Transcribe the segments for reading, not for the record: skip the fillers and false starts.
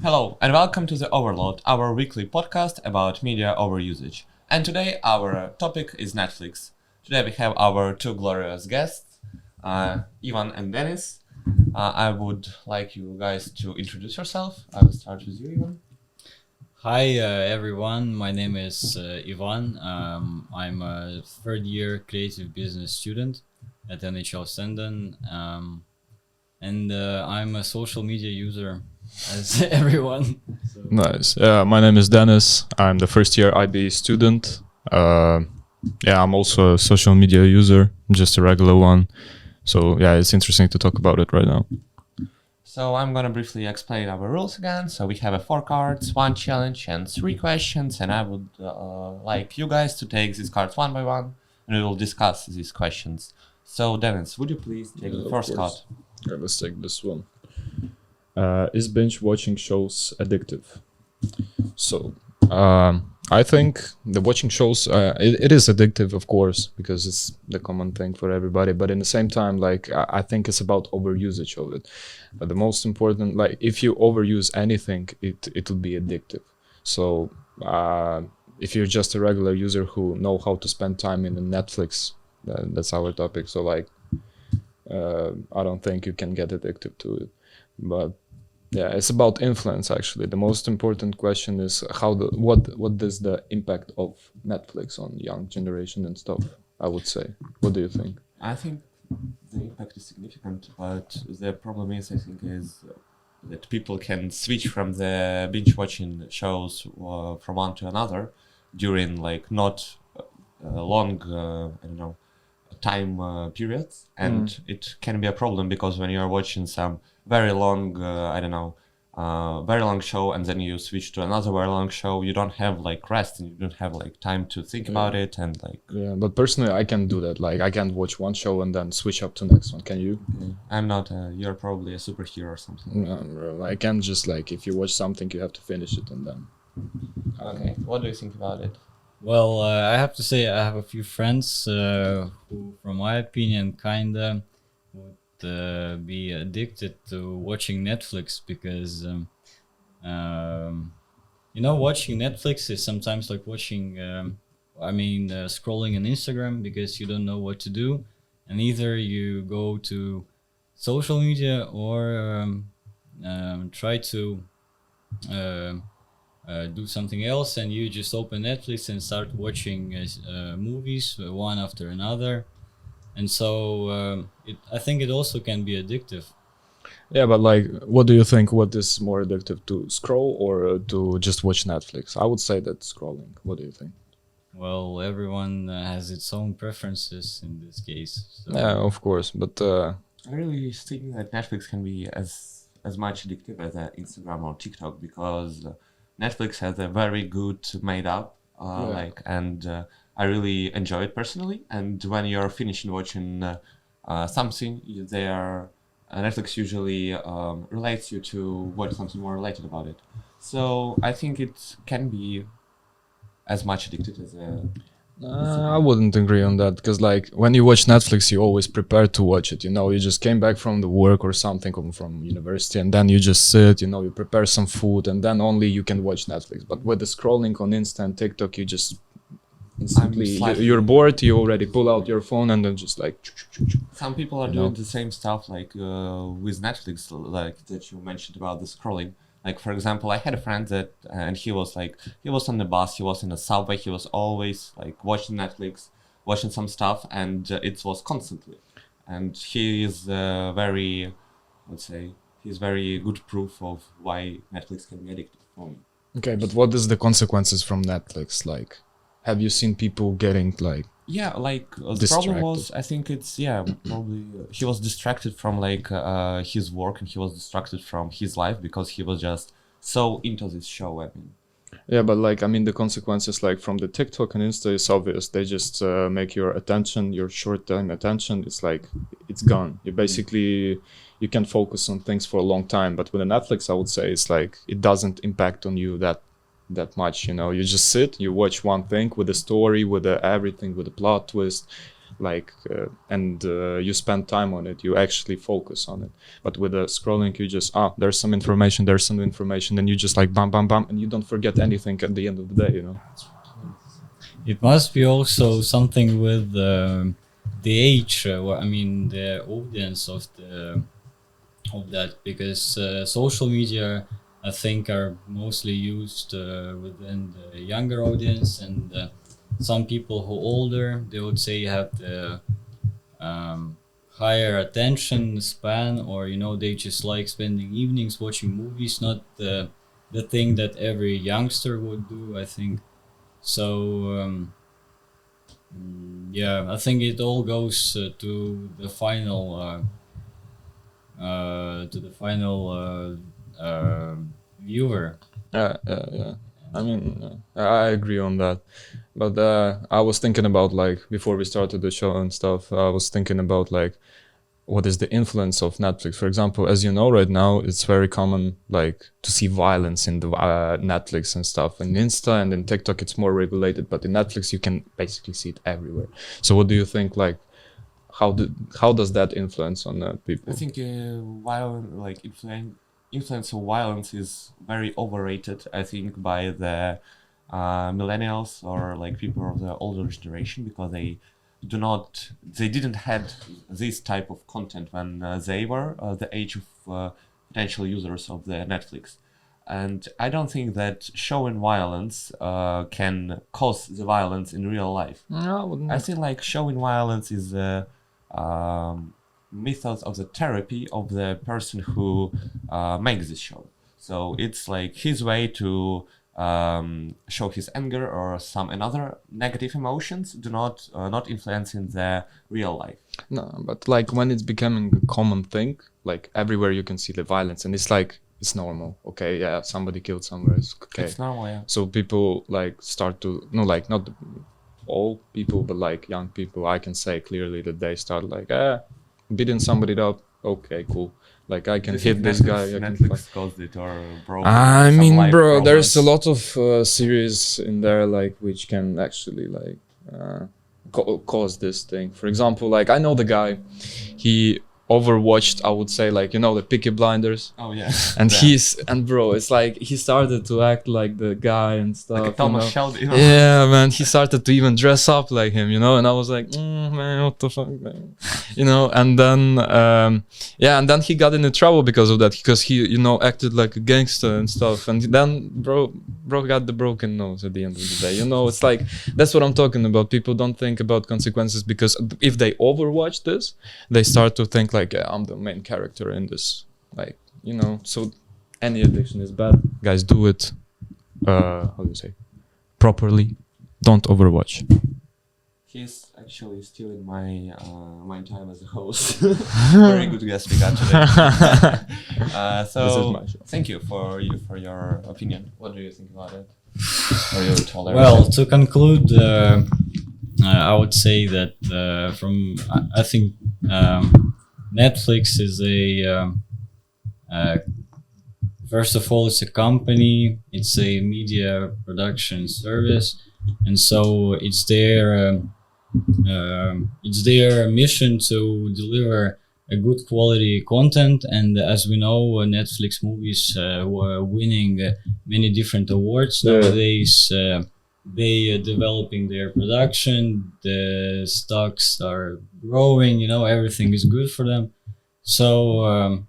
Hello and welcome to The Overload, our weekly podcast about media overusage. And today our topic is Netflix. Today we have our two glorious guests, Ivan and Dennis. I would like you guys to introduce yourself. I will start with you, Ivan. Hi everyone, my name is Ivan. I'm a third year creative business student at NHL Sendon, and I'm a social media user as everyone. Nice. My name is Dennis. I'm the first year IB student. I'm also a social media user, just a regular one. So yeah, it's interesting to talk about it right now. So I'm gonna briefly explain our rules again. So we have 4 cards, 1 challenge and 3 questions, and I would like you guys to take these cards one by one, and we will discuss these questions. So Dennis, would you please take the first card? Yeah, let's take this one. Is binge watching shows addictive? So I think the watching shows it is addictive, of course, because it's the common thing for everybody. But in the same time, like I think it's about overusage of it. But the most important, like if you overuse anything, it will be addictive. So if you're just a regular user who know how to spend time in Netflix, that's our topic. So like I don't think you can get addicted to it. But yeah, it's about influence actually. The most important question is what is the impact of Netflix on young generation and stuff, I would say. What do you think? I think the impact is significant, but the problem is, I think, is that people can switch from the binge watching shows from one to another during like not long, I don't know, time periods, and it can be a problem because when you are watching some very long, very long show, and then you switch to another very long show, you don't have like rest and you don't have like time to think about it and like. Yeah, but personally, I can do that. Like I can watch one show and then switch up to next one. Can you? I'm not. You're probably a superhero or something. No, I can just like if you watch something, you have to finish it and then. Okay. What do you think about it? Well, I have to say I have a few friends who, from my opinion, kinda would be addicted to watching Netflix because watching Netflix is sometimes like watching scrolling on Instagram because you don't know what to do, and either you go to social media or try to do something else, and you just open Netflix and start watching movies one after another. And so I think it also can be addictive. Yeah, but like, what do you think? What is more addictive, to scroll or to just watch Netflix? I would say that scrolling. What do you think? Well, everyone has its own preferences in this case. So. Yeah, of course, but I really think that Netflix can be as much addictive as Instagram or TikTok because Netflix has a very good made up I really enjoy it personally. And when you're finishing watching something, Netflix usually relates you to watch something more related about it. So I think it can be as much addicted as I wouldn't agree on that because like when you watch Netflix, you always prepare to watch it. You just came back from the work or something from university, and then you just sit. You prepare some food, and then only you can watch Netflix. But with the scrolling on Insta and TikTok, you just instantly you're bored. You already pull out your phone and then just like. Some people are doing the same stuff like with Netflix, like that you mentioned about the scrolling. Like, for example, I had a friend and he was on the bus, he was in the subway, he was always like watching Netflix, watching some stuff, and it was constantly. And he is he's very good proof of why Netflix can be addictive for me. Okay, but what is the consequences from Netflix? Like, have you seen people getting like... Yeah, like the problem was, I think it's probably he was distracted from like his work, and he was distracted from his life because he was just so into this show. I mean, yeah, but like the consequences like from the TikTok and Insta is obvious. They just make your attention, your short time attention. It's like it's gone. You can focus on things for a long time. But with a Netflix, I would say it's like it doesn't impact on you that much. You just sit, you watch one thing with the story, with everything, with the plot twist. you spend time on it, you actually focus on it. But with the scrolling, you just there's some information, then you just like bam bam bam, and you don't forget anything at the end of the day, you know. It must be also something with the age, the audience of that, because social media, I think, are mostly used within the younger audience, and some people who older, they would say, have the higher attention span, or they just like spending evenings watching movies, not the thing that every youngster would do, I think. So yeah, I think it all goes to the final viewer. Yeah. I mean, I agree on that. But I was thinking about, like, before we started the show and stuff, I was thinking about, like, what is the influence of Netflix? For example, as you know, right now, it's very common, like, to see violence in the Netflix and stuff. In Insta and in TikTok, it's more regulated, but in Netflix, you can basically see it everywhere. So what do you think, like, how does that influence on people? I think influence of violence is very overrated, I think, by the millennials, or like people of the older generation, because they didn't had this type of content when they were the age of potential users of the Netflix. And I don't think that showing violence can cause the violence in real life. No, I wouldn't. I think like showing violence is a method of the therapy of the person who makes this show. So it's like his way to show his anger or some another negative emotions, do not influencing the real life. No, but like when it's becoming a common thing, like everywhere you can see the violence, and it's like it's normal. Okay, yeah, somebody killed somewhere. It's okay. It's normal, yeah. So people like start to like not all people, but like young people, I can say clearly that they start like beating somebody up. Okay, cool. Like I can hit this guy. Netflix caused it, or bro. I mean, bro, there's a lot of series in there like which can actually like cause this thing. For example, like I know the guy, he overwatched, I would say, like, the Peaky Blinders. Oh yeah. And bro, it's like he started to act like the guy and stuff. Like a Thomas Shelby. Yeah, man, he started to even dress up like him, and I was like, man, what the fuck, man, and then and then he got into trouble because of that, because he acted like a gangster and stuff, and then bro got the broken nose at the end of the day. It's like, that's what I'm talking about. People don't think about consequences, because if they overwatch this, they start to think like, yeah, I'm the main character in this, like, so any addiction is bad. Guys, do it how do you say, properly. Don't overwatch. He's actually stealing my time as a host. Very good guest we got today. So thank you for your opinion. What do you think about it? Or your tolerance? Well, to conclude, I would say that I think Netflix is first of all, it's a company, it's a media production service, and so it's their mission to deliver a good quality content. And as we know, Netflix movies were winning many different awards nowadays. They are developing their production, the stocks are growing, everything is good for them. So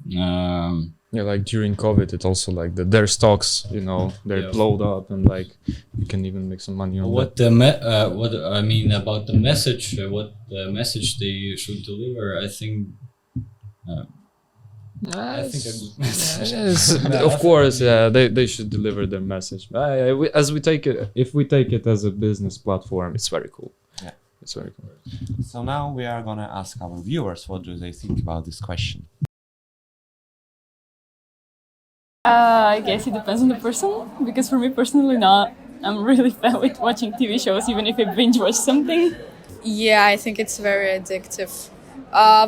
yeah, like during COVID, it's also like their stocks, they're blowed up, and like you can even make some money on what I mean about the message, what the message they should deliver, I think. I think a good message. Of course, yeah, they should deliver their message. If we take it as a business platform, it's very cool. Yeah, it's very cool. So now we are gonna ask our viewers, what do they think about this question? I guess it depends on the person, because for me personally, I'm really bad with watching TV shows, even if I binge watch something. Yeah, I think it's very addictive.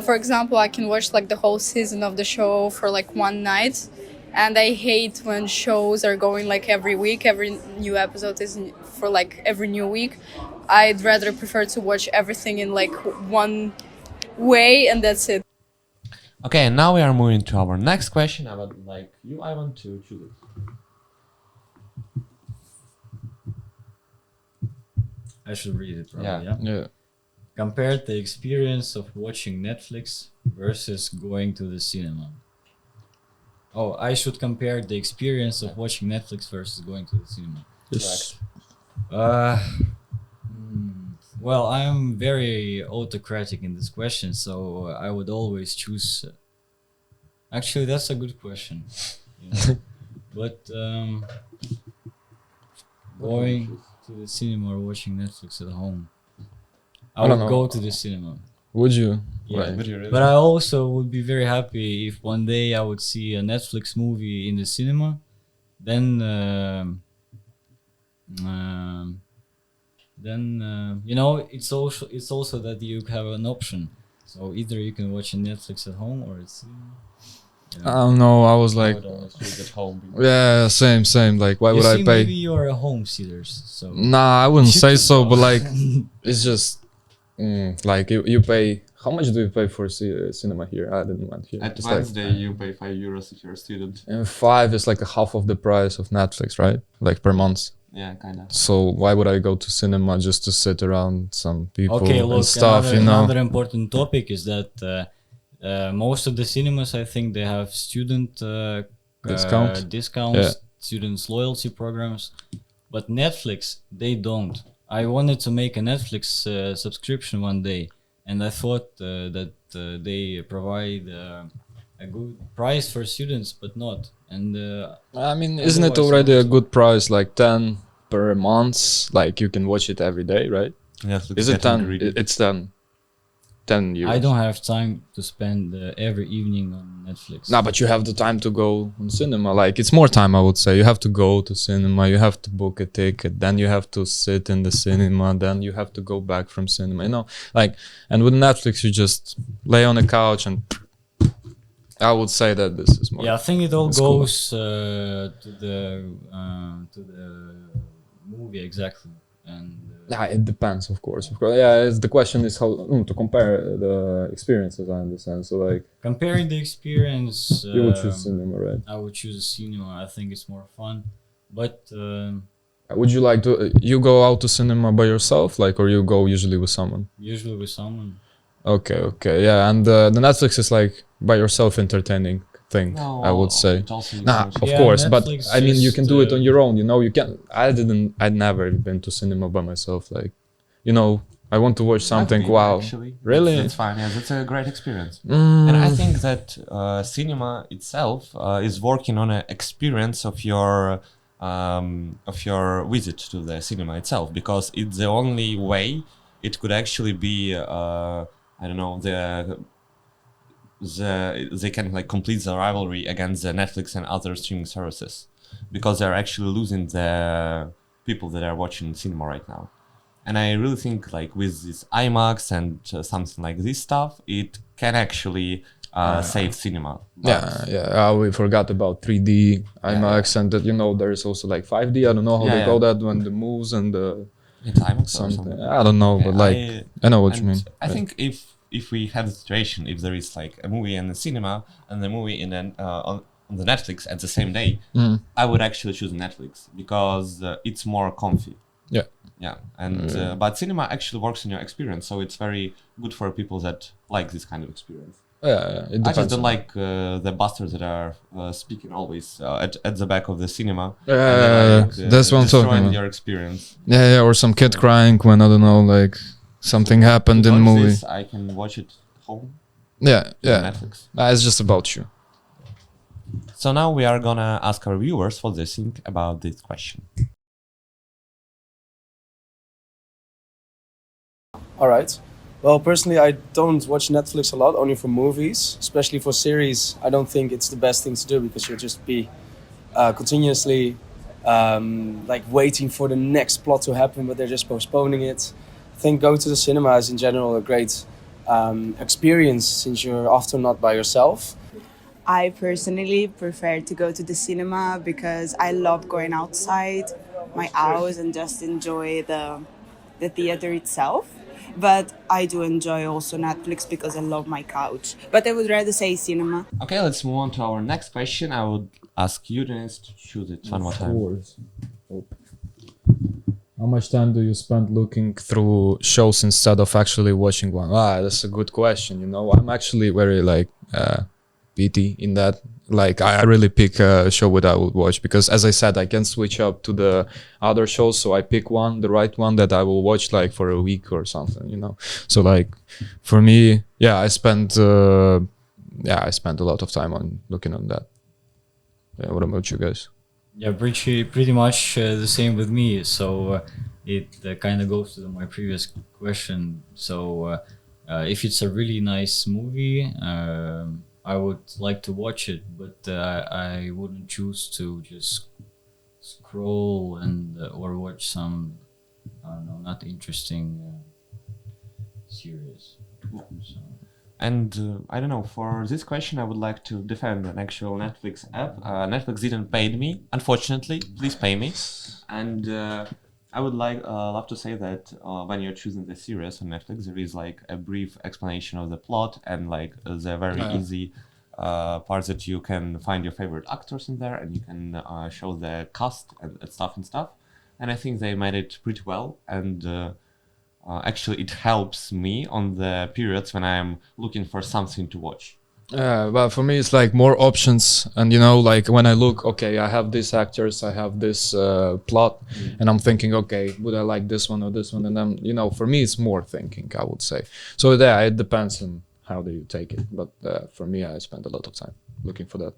For example, I can watch like the whole season of the show for like one night, and I hate when shows are going like every week. Every new episode is for like every new week. I'd rather prefer to watch everything in like one way, and that's it. Okay, and now we are moving to our next question. I would like you, Ivan, to choose it. I should read it probably. Yeah. Yeah. Yeah. Compare the experience of watching Netflix versus going to the cinema. Oh, I should compare the experience of watching Netflix versus going to the cinema. Yes. Uh, well, I'm very autocratic in this question, so I would always choose. Actually, that's a good question. You know? But going to the cinema or watching Netflix at home, I don't would know. go to the cinema. Would you? Yeah. Right. Would you really? But I also would be very happy if one day I would see a Netflix movie in the cinema. Then, you know, it's also that you have an option. So either you can watch Netflix at home or it's. I don't know. I was like, would always Choose at home. yeah, same. Like, why you would I see, pay? Maybe you are a home sitters, so. Nah, I wouldn't say so, but like, it's just like you pay. How much do you pay for cinema here? I didn't went here. At It's like, Wednesday, you pay €5 if you're a student. and 5 is like a half of the price of Netflix, right? Like per month. Yeah, kind of. So why would I go to cinema just to sit around some people Okay, look, and stuff? another, You know. another important topic is that most of the cinemas, I think, they have student discounts, Yeah. students loyalty programs, but Netflix they don't. I wanted to make a Netflix subscription one day, and I thought that they provide a good price for students, but not. And I mean, isn't it Otherwise, already a also- good price? Like 10 per month. Like you can watch it every day, right? Yes, Is it 10? It's 10. 10 euros. I don't have time to spend every evening on Netflix. No, but you have the time to go on cinema. Like it's more time, I would say. You have to go to cinema. You have to book a ticket. Then you have to sit in the cinema. Then you have to go back from cinema. You know, like, and with Netflix, you just lay on a couch and. I would say that this is more. Yeah, I think it all It's cool. goes to the movie exactly, and Yeah, it depends, of course. Yeah, the question is how to compare the experiences. I understand. So like, comparing the experience, you would choose cinema, right? I would choose a cinema. I think it's more fun, but Would you like to? You go out to cinema by yourself, like, or you go usually with someone? usually with someone. Okay, yeah. And the Netflix is like by yourself entertaining thing. I would say. It also Nah, depends. of Yeah, course, but Netflix I mean, you can just, do it on your own. You know, you can. I'd never been to cinema by myself. Like, you know, I want to watch something. I've been, Wow, actually. really? It's fine. Yeah, it's a great experience. Mm, And I think that cinema itself is working on an experience of your visit to the cinema itself, because it's the only way it could actually be I don't know, they can like complete the rivalry against the Netflix and other streaming services, because they're actually losing the people that are watching cinema right now. And I really think like with this IMAX and something like this stuff, it can actually save cinema. But yeah. We forgot about 3D IMAX, and that, you know, there's also like 5D. I don't know how they call that when the moves and the it's IMAX or something. something. I don't know, but like I know what you And mean. I think if we have the situation, if there is like a movie in the cinema and the movie in on the Netflix at the same day, Mhm. I would actually choose Netflix because it's more comfy. Yeah. And but cinema actually works in your experience, so it's very good for people that like this kind of experience. Yeah, it depends. I just don't on- like the bastards that are speaking always at the back of the cinema. Yeah, that's what I'm talking destroying about. your experience. Yeah, or some kid crying when I don't know, like something happened To in the watch movie. this, I can watch it home Yeah, on yeah. Netflix. It's just about you. So now we are gonna ask our viewers what they think about this question. All right. Well, personally, I don't watch Netflix a lot, only for movies, especially for series. I don't think it's the best thing to do because you'll just be continuously like waiting for the next plot to happen, but they're just postponing it. I think going to the cinema is in general a great experience since you're often not by yourself. I personally prefer to go to the cinema because I love going outside my house and just enjoy the theater itself. But I do enjoy also Netflix because I love my couch. But I would rather say cinema. Okay, let's move on to our next question. I would ask you, Dennis, to choose it one more Of time. course. How much time do you spend looking through shows instead of actually watching one? That's a good question. You know, I'm actually very like picky in that. Like I really pick a show that I would watch because, as I said, I can switch up to the other shows. So I pick one, the right one that I will watch like for a week or something. You know, so like for me, I spend a lot of time on looking on that. Yeah, what about you guys? Yeah, pretty much the same with me. So it kind of goes to my previous question. So if it's a really nice movie, I would like to watch it, but I wouldn't choose to just scroll and or watch some, I don't know, not interesting series. So. And I don't know, for this question, I would like to defend an actual Netflix app. Netflix didn't pay me, unfortunately. Please pay me. And I would love to say that when you're choosing the series on Netflix, there is like a brief explanation of the plot and like the very easy parts that you can find your favorite actors in there, and you can show the cast and stuff. And I think they made it pretty well. And actually, it helps me on the periods when I'm looking for something to watch. But for me, it's like more options, and you know, like when I look, okay, I have these actors, I have this plot, and I'm thinking, okay, would I like this one or this one? And then, you know, for me, it's more thinking, I would say. So yeah, it depends on how do you take it. But for me, I spend a lot of time looking for that.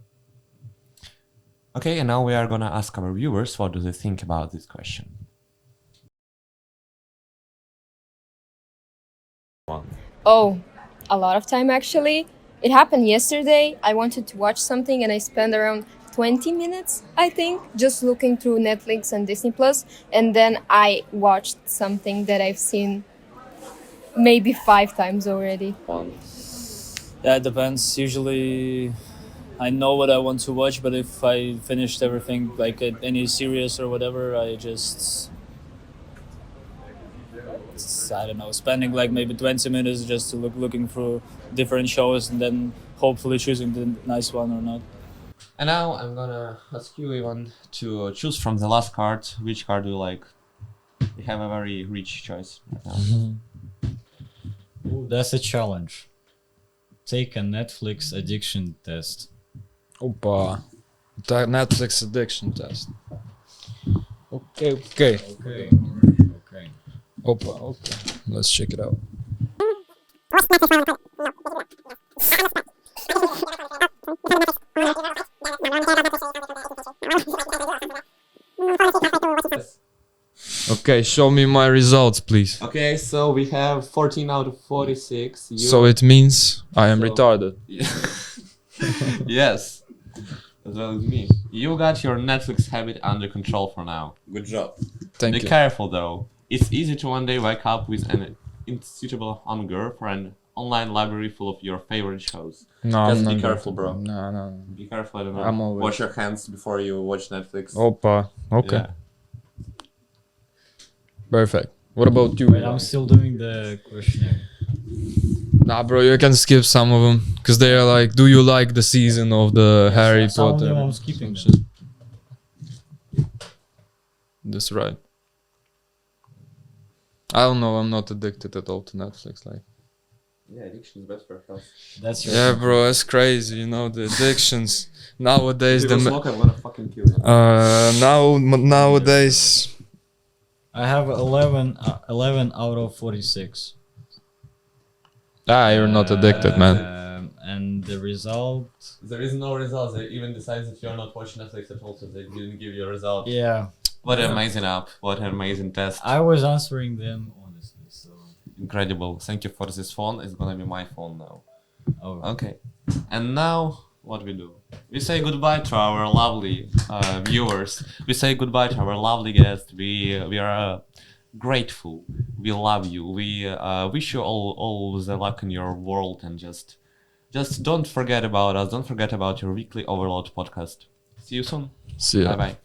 Okay, and now we are gonna ask our viewers what do they think about this question. Oh, a lot of time actually. It happened yesterday. I wanted to watch something and I spent around 20 minutes, I think, just looking through Netflix and Disney Plus, and then I watched something that I've seen maybe 5 times already. Yeah, it depends. Usually I know what I want to watch, but if I finished everything, like any series or whatever, I just, I don't know, spending like maybe 20 minutes just to looking through different shows and then hopefully choosing the nice one or not. And now I'm gonna ask you, Ivan, to choose from the last card. Which card do you like? You have a very rich choice right now. Ooh, that's a challenge. Take a Netflix addiction test. Opa, the Netflix addiction test. Okay. Okay. Opa, okay. Let's check it out. Okay, show me my results, please. Okay, so we have 14 out of 46. So it means I am retarded. Yes, as well as me. You got your Netflix habit under control for now. Good job. Thank Be you. careful though. It's easy to one day wake up with an insatiable hunger for an online library full of your favorite shows. No, Just I'm be not careful, that. bro. No. Be careful, I don't know. I'm always- Wash your hands before you watch Netflix. Opa, okay. Yeah. Perfect. What about you? Wait, I'm still doing the questionnaire. Nah, bro, you can skip some of them because they are like, do you like the season of the Harry Some of Potter? them I'm skipping. Some shit. That's right. I don't know. I'm not addicted at all to Netflix. Like, Yeah, addiction is bad for health. That's your yeah, bro, it's crazy. You know the addictions nowadays. If you The smoke, I'm gonna fucking kill you. nowadays. I have 11 out of 46. You're not addicted, man. And the result. There is no result. They even decide that you're not watching Netflix at all, so they didn't give you a result. Yeah. What an amazing app. What an amazing test. I was answering them honestly, so. Incredible. Thank you for this phone. It's gonna be my phone now. Oh. Okay. And now, what we do? We say goodbye to our lovely viewers. We say goodbye to our lovely guests. We are grateful. We love you. We wish you all the luck in your world, and just don't forget about us. Don't forget about your weekly Overload podcast. See you soon. See ya. Bye bye.